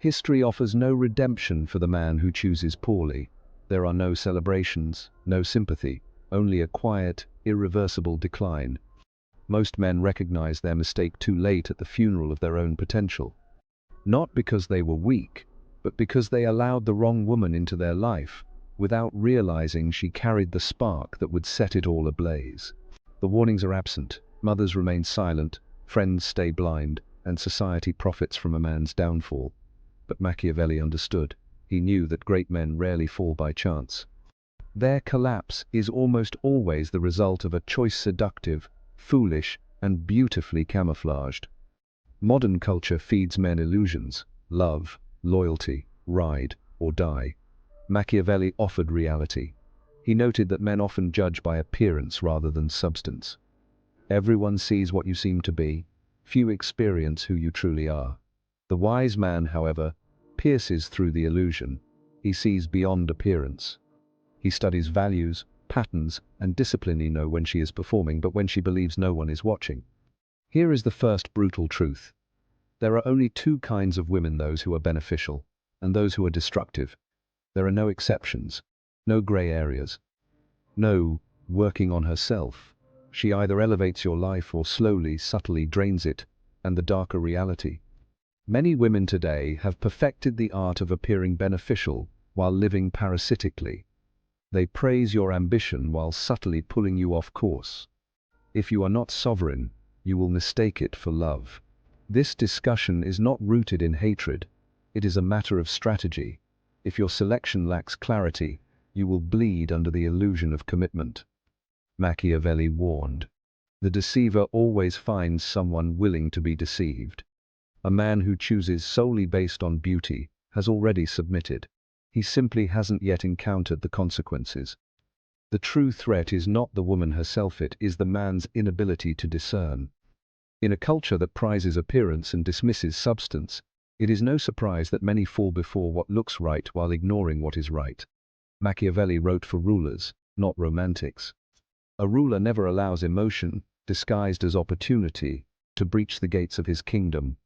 History offers no redemption for the man who chooses poorly. There are no celebrations, no sympathy, only a quiet, irreversible decline. Most men recognize their mistake too late at the funeral of their own potential. Not because they were weak, but because they allowed the wrong woman into their life, without realizing she carried the spark that would set it all ablaze. The warnings are absent, mothers remain silent, friends stay blind, and society profits from a man's downfall. But Machiavelli understood. He knew that great men rarely fall by chance. Their collapse is almost always the result of a choice seductive, foolish, and beautifully camouflaged. Modern culture feeds men illusions: love, loyalty, ride, or die. Machiavelli offered reality. He noted that men often judge by appearance rather than substance. Everyone sees what you seem to be. Few experience who you truly are. The wise man, however, pierces through the illusion. He sees beyond appearance. He studies values, patterns, and discipline. He knows when she is performing, but when she believes no one is watching. Here is the first brutal truth. There are only two kinds of women: those who are beneficial, and those who are destructive. There are no exceptions, no gray areas, no working on herself. She either elevates your life or slowly, subtly drains it, and the darker reality. Many women today have perfected the art of appearing beneficial while living parasitically. They praise your ambition while subtly pulling you off course. If you are not sovereign, you will mistake it for love. This discussion is not rooted in hatred. It is a matter of strategy. If your selection lacks clarity, you will bleed under the illusion of commitment. Machiavelli warned. The deceiver always finds someone willing to be deceived. A man who chooses solely based on beauty has already submitted. He simply hasn't yet encountered the consequences. The true threat is not the woman herself, it is the man's inability to discern. In a culture that prizes appearance and dismisses substance, it is no surprise that many fall before what looks right while ignoring what is right. Machiavelli wrote for rulers, not romantics. A ruler never allows emotion, disguised as opportunity, to breach the gates of his kingdom.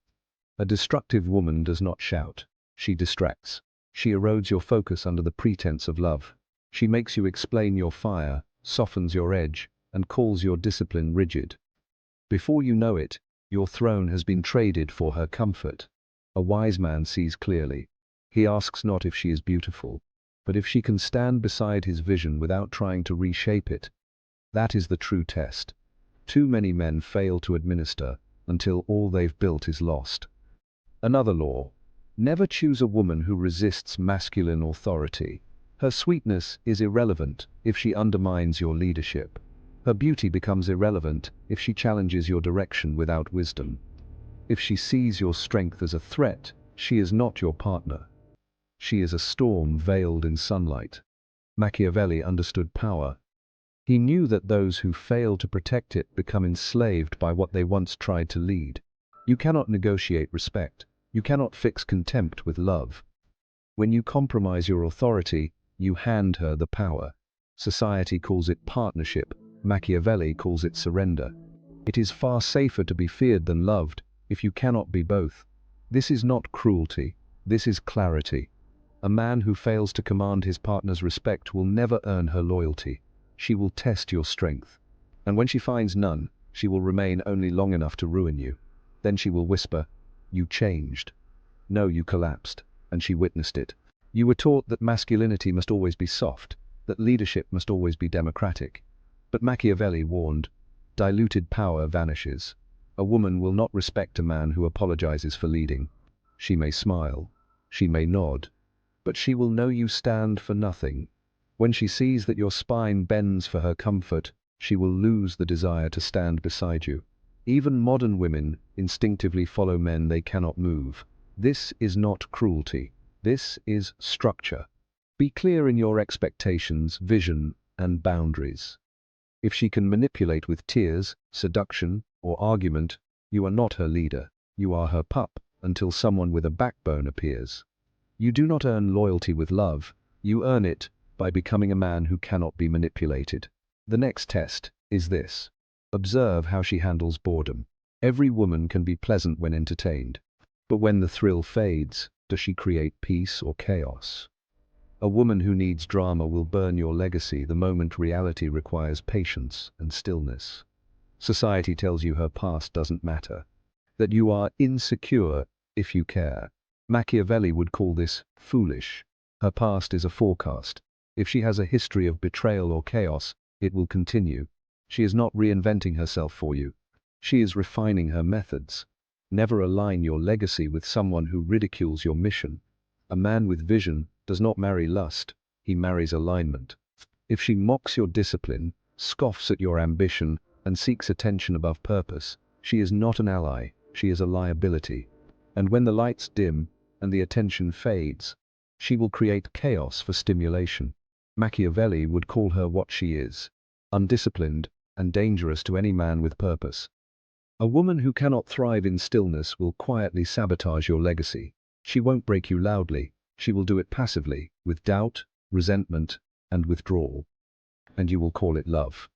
A destructive woman does not shout. She distracts. She erodes your focus under the pretense of love. She makes you explain your fire, softens your edge, and calls your discipline rigid. Before you know it, your throne has been traded for her comfort. A wise man sees clearly. He asks not if she is beautiful, but if she can stand beside his vision without trying to reshape it. That is the true test. Too many men fail to administer until all they've built is lost. Another law: never choose a woman who resists masculine authority. Her sweetness is irrelevant if she undermines your leadership. Her beauty becomes irrelevant if she challenges your direction without wisdom. If she sees your strength as a threat, she is not your partner. She is a storm veiled in sunlight. Machiavelli understood power. He knew that those who fail to protect it become enslaved by what they once tried to lead. You cannot negotiate respect. You cannot fix contempt with love. When you compromise your authority, you hand her the power. Society calls it partnership. Machiavelli calls it surrender. It is far safer to be feared than loved if you cannot be both. This is not cruelty. This is clarity. A man who fails to command his partner's respect will never earn her loyalty. She will test your strength. And when she finds none, she will remain only long enough to ruin you. Then she will whisper, "You changed." No, you collapsed, and she witnessed it. You were taught that masculinity must always be soft, that leadership must always be democratic. But Machiavelli warned, diluted power vanishes. A woman will not respect a man who apologizes for leading. She may smile, she may nod, but she will know you stand for nothing. When she sees that your spine bends for her comfort, she will lose the desire to stand beside you. Even modern women instinctively follow men they cannot move. This is not cruelty. This is structure. Be clear in your expectations, vision, and boundaries. If she can manipulate with tears, seduction, or argument, you are not her leader. You are her pup, until someone with a backbone appears. You do not earn loyalty with love. You earn it by becoming a man who cannot be manipulated. The next test is this. Observe how she handles boredom. Every woman can be pleasant when entertained. But when the thrill fades, Does she create peace or chaos? A woman who needs drama will burn your legacy the moment reality requires patience and stillness. Society tells you her past doesn't matter, that you are insecure if you care. Machiavelli would call this foolish. Her past is a forecast. If she has a history of betrayal or chaos, it will continue. She is not reinventing herself for you. She is refining her methods. Never align your legacy with someone who ridicules your mission. A man with vision does not marry lust, he marries alignment. If she mocks your discipline, scoffs at your ambition, and seeks attention above purpose, she is not an ally, she is a liability. And when the lights dim and the attention fades, she will create chaos for stimulation. Machiavelli would call her what she is: undisciplined and dangerous to any man with purpose. A woman who cannot thrive in stillness will quietly sabotage your legacy. She won't break you loudly, she will do it passively, with doubt, resentment, and withdrawal. And you will call it love.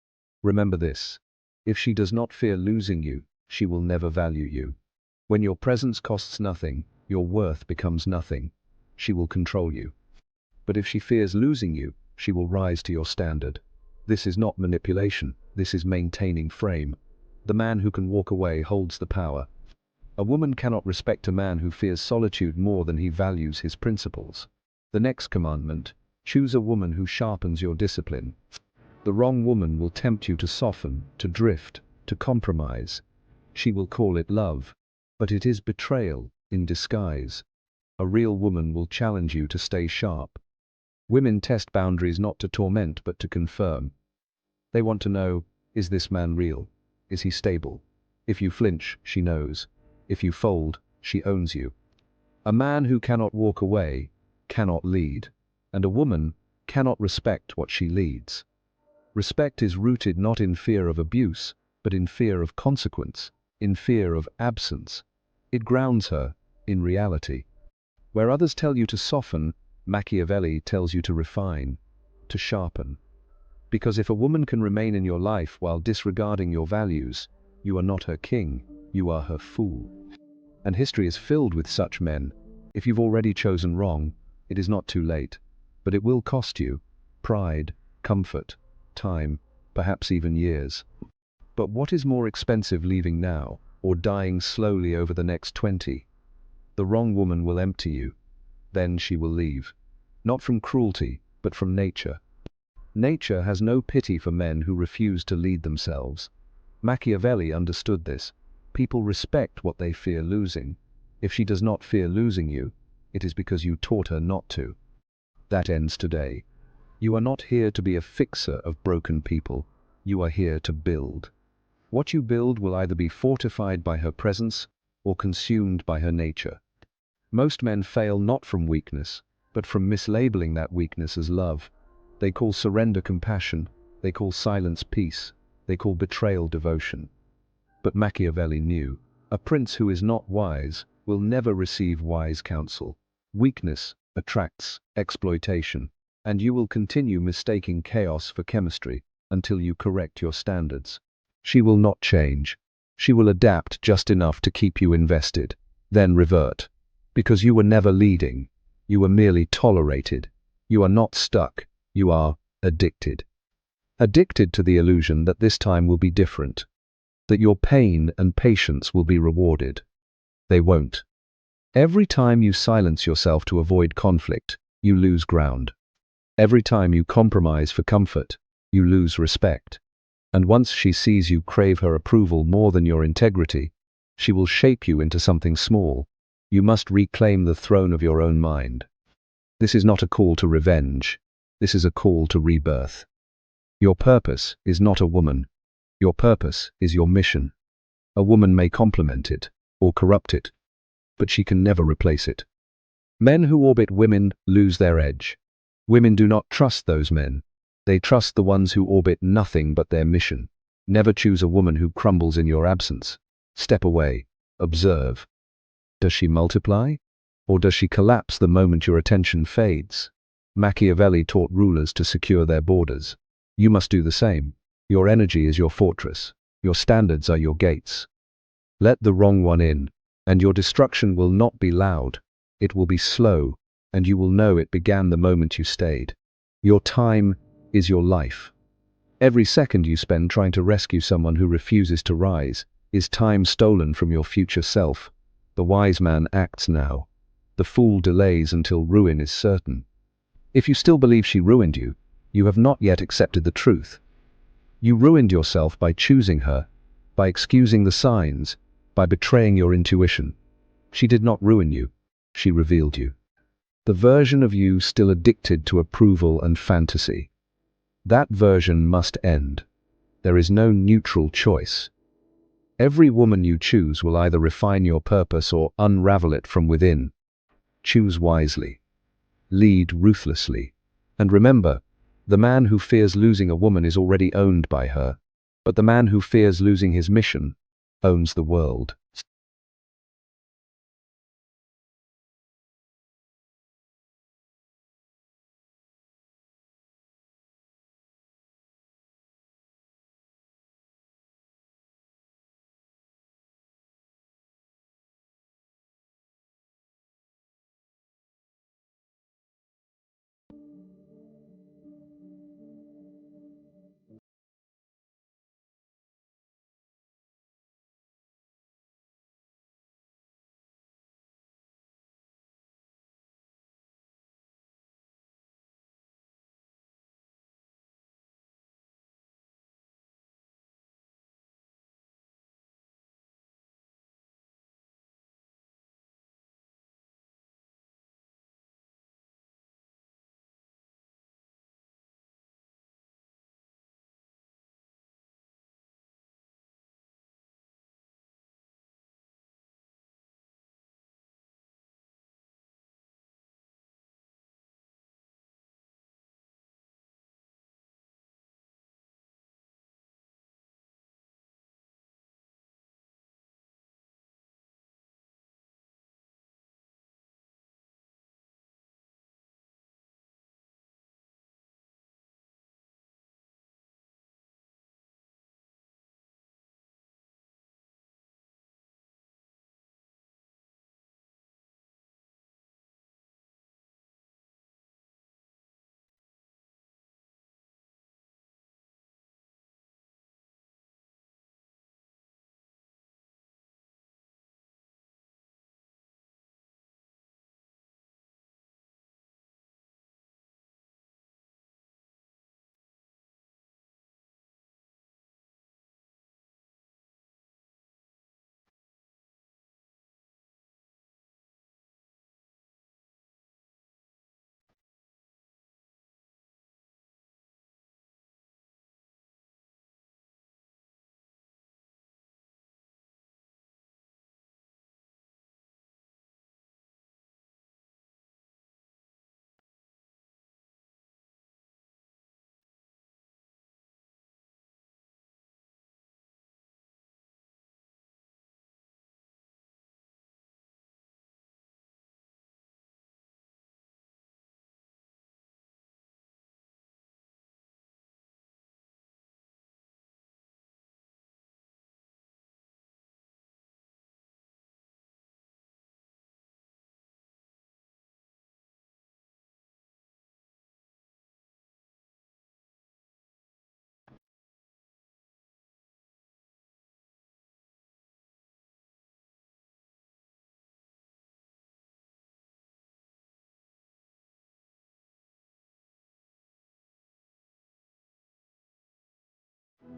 Remember this: if she does not fear losing you, she will never value you. When your presence costs nothing, your worth becomes nothing. She will control you. But if she fears losing you, she will rise to your standard. This is not manipulation, this is maintaining frame. The man who can walk away holds the power. A woman cannot respect a man who fears solitude more than he values his principles. The next commandment: choose a woman who sharpens your discipline. The wrong woman will tempt you to soften, to drift, to compromise. She will call it love, but it is betrayal in disguise. A real woman will challenge you to stay sharp. Women test boundaries not to torment but to confirm. They want to know, is this man real? Is he stable? If you flinch, she knows. If you fold, she owns you. A man who cannot walk away cannot lead, and a woman cannot respect what she leads. Respect is rooted not in fear of abuse, but in fear of consequence, in fear of absence. It grounds her in reality. Where others tell you to soften, Machiavelli tells you to refine, to sharpen. Because if a woman can remain in your life while disregarding your values, you are not her king, you are her fool. And history is filled with such men. If you've already chosen wrong, it is not too late, but it will cost you pride, comfort, time, perhaps even years. But what is more expensive, leaving now, or dying slowly over the next 20? The wrong woman will empty you. Then she will leave. Not from cruelty, but from nature. Nature has no pity for men who refuse to lead themselves. Machiavelli understood this. People respect what they fear losing. If she does not fear losing you, it is because you taught her not to. That ends today. You are not here to be a fixer of broken people. You are here to build. What you build will either be fortified by her presence or consumed by her nature. Most men fail not from weakness, but from mislabeling that weakness as love. They call surrender compassion, they call silence peace, they call betrayal devotion. But Machiavelli knew, a prince who is not wise will never receive wise counsel. Weakness attracts exploitation, and you will continue mistaking chaos for chemistry until you correct your standards. She will not change. She will adapt just enough to keep you invested, then revert. Because you were never leading, you were merely tolerated. You are not stuck, you are addicted. Addicted to the illusion that this time will be different, that your pain and patience will be rewarded. They won't. Every time you silence yourself to avoid conflict, you lose ground. Every time you compromise for comfort, you lose respect. And once she sees you crave her approval more than your integrity, she will shape you into something small. You must reclaim the throne of your own mind. This is not a call to revenge. This is a call to rebirth. Your purpose is not a woman. Your purpose is your mission. A woman may complement it or corrupt it, but she can never replace it. Men who orbit women lose their edge. Women do not trust those men. They trust the ones who orbit nothing but their mission. Never choose a woman who crumbles in your absence. Step away. Observe. Does she multiply? Or does she collapse the moment your attention fades? Machiavelli taught rulers to secure their borders. You must do the same. Your energy is your fortress. Your standards are your gates. Let the wrong one in, and your destruction will not be loud. It will be slow, and you will know it began the moment you stayed. Your time is your life. Every second you spend trying to rescue someone who refuses to rise is time stolen from your future self. The wise man acts now. The fool delays until ruin is certain. If you still believe she ruined you, you have not yet accepted the truth. You ruined yourself by choosing her, by excusing the signs, by betraying your intuition. She did not ruin you. She revealed you. The version of you still addicted to approval and fantasy. That version must end. There is no neutral choice. Every woman you choose will either refine your purpose or unravel it from within. Choose wisely. Lead ruthlessly. And remember, the man who fears losing a woman is already owned by her. But the man who fears losing his mission owns the world.